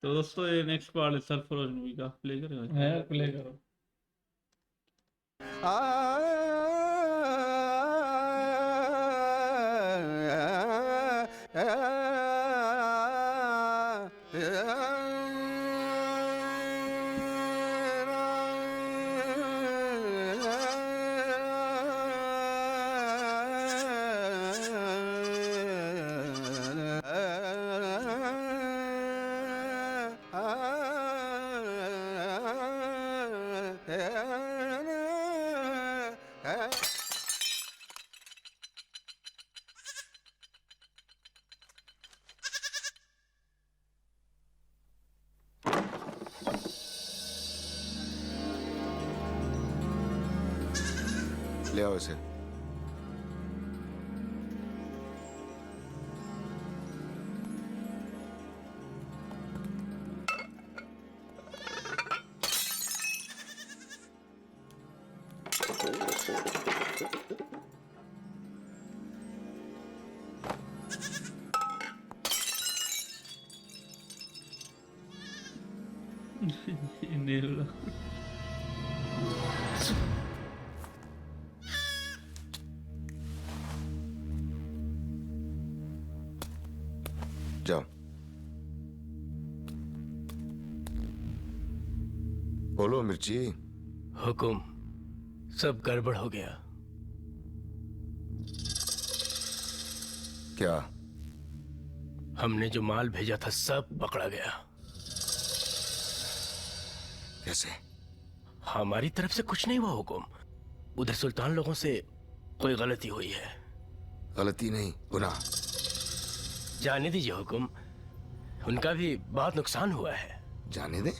तो दोस्तों ये नेक्स्ट पार्ट सरफरोश मूवी का प्ले करें है, प्ले करो। ले आओ इसे। नेरुला जाओ। बोलो मिर्ची। हुकुम, सब गड़बड़ हो गया। क्या? हमने जो माल भेजा था सब पकड़ा गया। कैसे? हमारी तरफ से कुछ नहीं हुआ हुकुम, उधर सुल्तान लोगों से कोई गलती हुई है। गलती नहीं, गुनाह। जाने दीजिए हुकुम, उनका भी बहुत नुकसान हुआ है। जाने दे?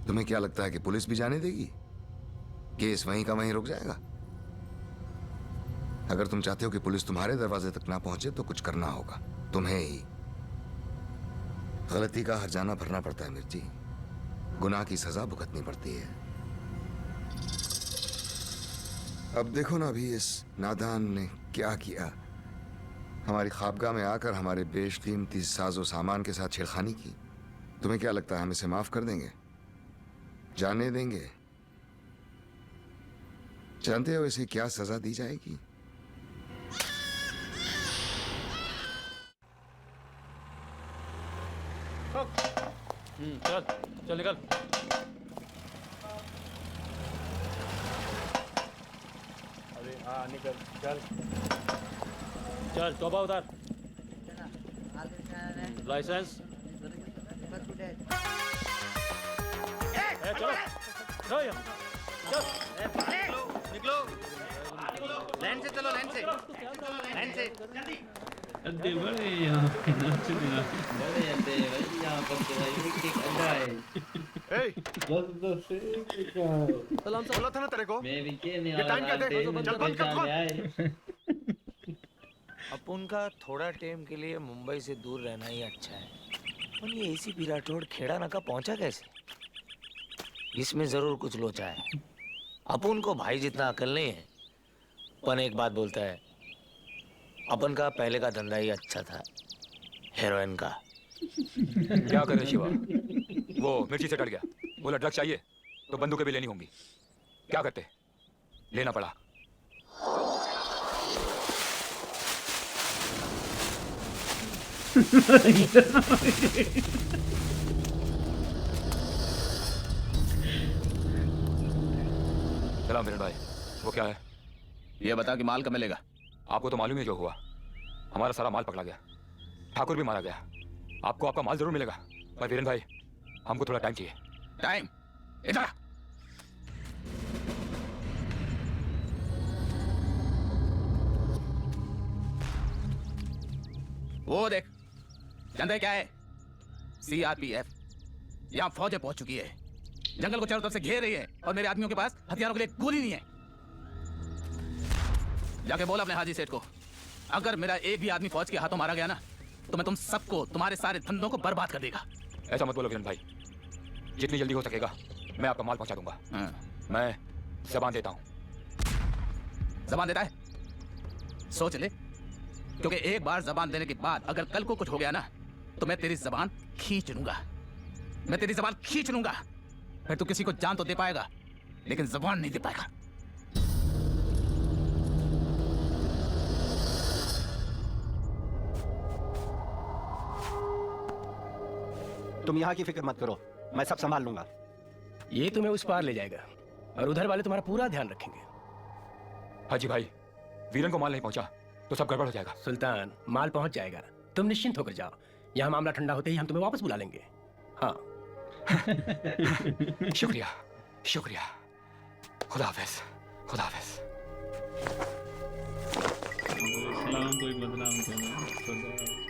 तुम्हें क्या लगता है कि पुलिस भी जाने देगी? केस वहीं का वहीं रुक जाएगा? अगर तुम चाहते हो कि पुलिस तुम्हारे दरवाजे तक ना पहुंचे तो कुछ करना होगा, तुम्हें ही। गलती का हर्जाना भरना पड़ता है मिर्ची, गुनाह की सजा भुगतनी पड़ती है। अब देखो ना अभी इस नादान ने क्या किया। हमारी ख्वाबगाह में आकर हमारे बेशकीमती साजो सामान के साथ छेड़खानी की। तुम्हें क्या लगता है हम इसे माफ कर देंगे? जाने देंगे? जानते हो इसे क्या सजा दी जाएगी? चल चल निकल। अरे हाँ निकल, चल चल। तोबा उतार, लाइसेंस। चलो चलो यहाँ, चल निकलो लाइन से, चलो लाइन से, लाइन से जल्दी। अड्डे बड़े यहाँ पे नाच रहे हैं। बड़े अड्डे भाई यहाँ पर तो भाई एक अड्डा है। सलाम बोला था ना तेरे को। मैं भी कहने ये टाइम क्या थे? चल बंद कर दो। आए। अपन का थोड़ा टाइम के लिए मुंबई से दूर रहना ही अच्छा है। और ये एसी विराट रोड खेड़ा नाका पहुंचा कैसे? इसमें जरूर कुछ लोचा है। अपन को भाई जितना अकल नहीं है। अपन एक बात बोलता है, अपन का पहले का धंधा ही अच्छा था, हेरोइन का। क्या करे शिवा, वो मिर्ची से डर गया, बोला ड्रग चाहिए तो बंदूकें भी लेनी होंगी। क्या करते, लेना पड़ा। सलाम विरण भाई, वो क्या है? ये बता कि माल कब मिलेगा? आपको तो मालूम ही जो हुआ, हमारा सारा माल पकड़ा गया, ठाकुर भी मारा गया। आपको आपका माल जरूर मिलेगा, पर वीरेन भाई हमको थोड़ा टाइम चाहिए। टाइम? इधर। वो देख, जानते क्या है? CRPF। यहाँ फौजें पहुंच चुकी है, जंगल को चारों तरफ से घेर रही है और मेरे आदमियों के पास हथियारों के लिए गोली नहीं है। जाके बोला अपने हाजी सेठ को, अगर मेरा एक भी आदमी फौज के हाथों मारा गया ना तो मैं तुम सबको, तुम्हारे सारे धंधों को बर्बाद कर देगा। ऐसा मत बोलो किरण भाई, जितनी जल्दी हो सकेगा मैं आपका माल पहुंचा दूंगा। मैं जबान देता हूं। जबान देता है? सोच ले, क्योंकि एक बार जबान देने के बाद अगर कल को कुछ हो गया ना तो मैं तेरी जबान खींच लूंगा। मैं तेरी जबान खींच लूंगा। फिर तू किसी को जान तो दे पाएगा, लेकिन जबान नहीं दे पाएगा। तुम यहाँ की फिक्र मत करो, मैं सब संभाल लूंगा। ये तुम्हें उस पार ले जाएगा और उधर वाले तुम्हारा पूरा ध्यान रखेंगे। हाजी भाई, वीरन को माल नहीं पहुंचा तो सब गड़बड़ हो जाएगा। सुल्तान, माल पहुंच जाएगा, तुम निश्चिंत होकर जाओ। यहाँ मामला ठंडा होते ही हम तुम्हें वापस बुला लेंगे। हाँ। शुक्रिया, शुक्रिया। खुदा हाफिज, खुदा हाफिज। इस्लाम को ही बदनाम करना खुदा।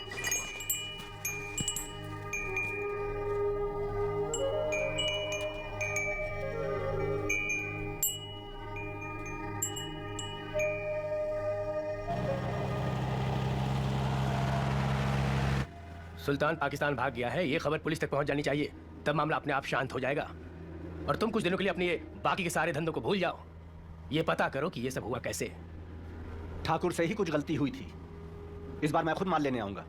सुल्तान पाकिस्तान भाग गया है, ये खबर पुलिस तक पहुंच जानी चाहिए, तब मामला अपने आप शांत हो जाएगा। और तुम कुछ दिनों के लिए अपने ये बाकी के सारे धंधों को भूल जाओ। ये पता करो कि ये सब हुआ कैसे। ठाकुर से ही कुछ गलती हुई थी, इस बार मैं खुद माल लेने आऊंगा।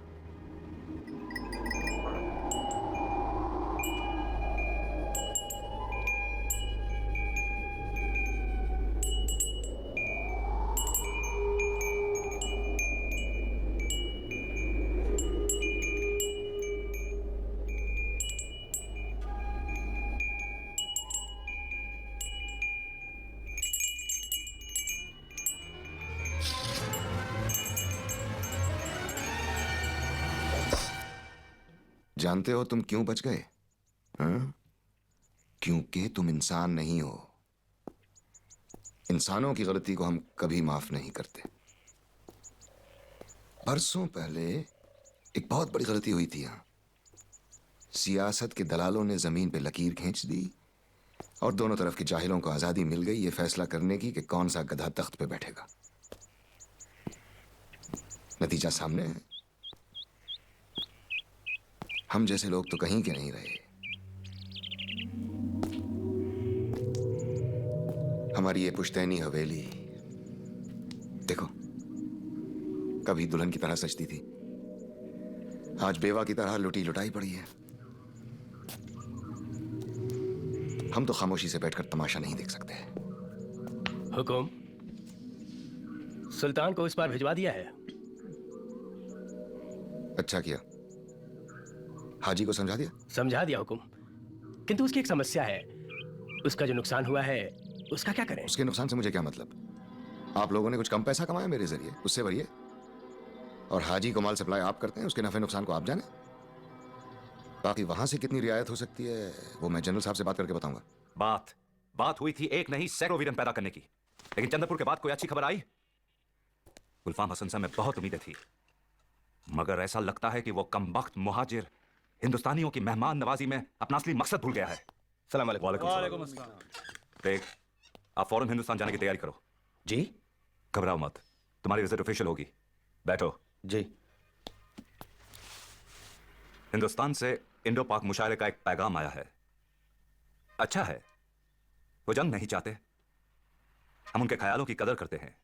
जानते हो तुम क्यों बच गए? हाँ? क्योंकि तुम इंसान नहीं हो। इंसानों की गलती को हम कभी माफ नहीं करते। बरसों पहले एक बहुत बड़ी गलती हुई थी यहां। सियासत के दलालों ने जमीन पे लकीर खींच दी और दोनों तरफ के जाहिलों को आजादी मिल गई ये फैसला करने की कि कौन सा गधा तख्त पे बैठेगा। नतीजा सामने है। हम जैसे लोग तो कहीं के नहीं रहे। हमारी ये पुश्तैनी हवेली देखो, कभी दुल्हन की तरह सजती थी, आज बेवा की तरह लुटी लुटाई पड़ी है। हम तो खामोशी से बैठकर तमाशा नहीं देख सकते। हुकुम, सुल्तान को इस पार भिजवा दिया है। अच्छा किया। हाजी को समझा दिया? समझा दिया हुकुम, किंतु उसकी एक समस्या है। उसका जो नुकसान हुआ है उसका क्या करें? उसके नुकसान से मुझे क्या मतलब? आप लोगों ने कुछ कम पैसा कमाया मेरे जरिए, उससे भरिए। और हाजी को माल सप्लाई आप करते हैं, उसके नफे नुकसान को आप जाने। बाकी वहां से कितनी रियायत हो सकती है वो मैं जनरल साहब से बात करके बताऊंगा। बात हुई थी एक नहीं सैकड़ों वीरन पैदा करने की, लेकिन चंद्रपुर के बाद कोई अच्छी खबर आई? गुलफाम हसन से मैं बहुत उम्मीदें थी, मगर ऐसा लगता है कि वो कमबख्त मुहाजिर हिंदुस्तानियों की मेहमान नवाजी में अपना असली मकसद भूल गया है। सलाम अलैकुम। वालेकुम अस्सलाम। देख, आप फौरन हिंदुस्तान जाने की तैयारी करो। जी? घबराओ मत, तुम्हारी विजिट ऑफिशियल होगी। बैठो। जी। हिंदुस्तान से इंडो पाक मुशायरे का एक पैगाम आया है। अच्छा है, वो जंग नहीं चाहते, हम उनके ख्यालों की कदर करते हैं।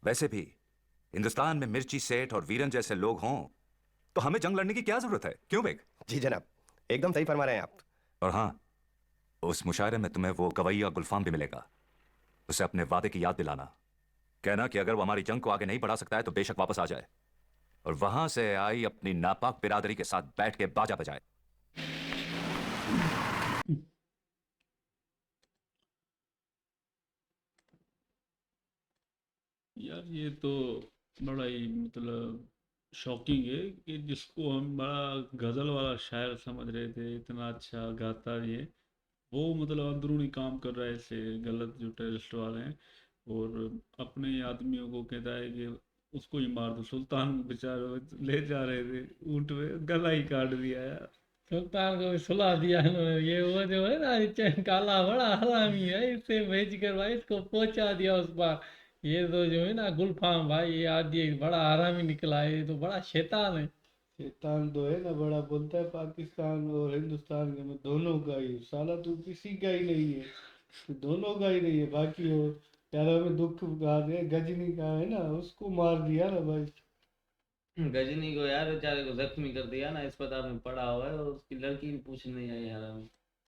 वैसे भी हिंदुस्तान में मिर्ची सेठ और वीरन जैसे लोग हों तो हमें जंग लड़ने की क्या जरूरत है? क्यों बेग? जी जनाब, एकदम सही फरमा रहे हैं आप। और हाँ, उस मुशायरे में तुम्हें वो गवैया गुलफाम भी मिलेगा। उसे अपने वादे की याद दिलाना, कहना कि अगर वो हमारी जंग को आगे नहीं बढ़ा सकता है तो बेशक वापस आ जाए और वहां से आई अपनी नापाक बिरादरी के साथ बैठ के बाजा बजाए। यार ये तो बड़ा ही मतलब शॉकिंग है कि जिसको हम बड़ा गजल वाला शायर समझ रहे थे, इतना अच्छा गाता ये, वो मतलब अंदरूनी काम कर रहा है ऐसे गलत जो टेररिस्ट वाले हैं, और अपने आदमियों को कहता है कि उसको ही मार दो। सुल्तान बेचारे ले जा रहे थे ऊँट में, गला ही काट दिया यार। सुल्तान को भी सुला दिया इन्होंने। ये वो जो है ना काला बड़ा हरामी है, इसे भेज कर भाई इसको पहुंचा दिया उस पार। ये तो जो है ना गुलफाम भाई, ये आज ये बड़ा हरामी निकला है, ये तो बड़ा शैतान है। शैतान तो है ना, बड़ा बोलता है पाकिस्तान और हिंदुस्तान के में दोनों का ही साला, तो किसी का ही नहीं है, तो दोनों का ही नहीं है। बाकी वो यार हमें दुख गा गजनी का है ना, उसको मार दिया ना भाई। गजनी को यार बेचारे को जख्मी कर दिया ना, अस्पताल में पड़ा हुआ है और उसकी लड़की भी पूछने नहीं आई हरामी।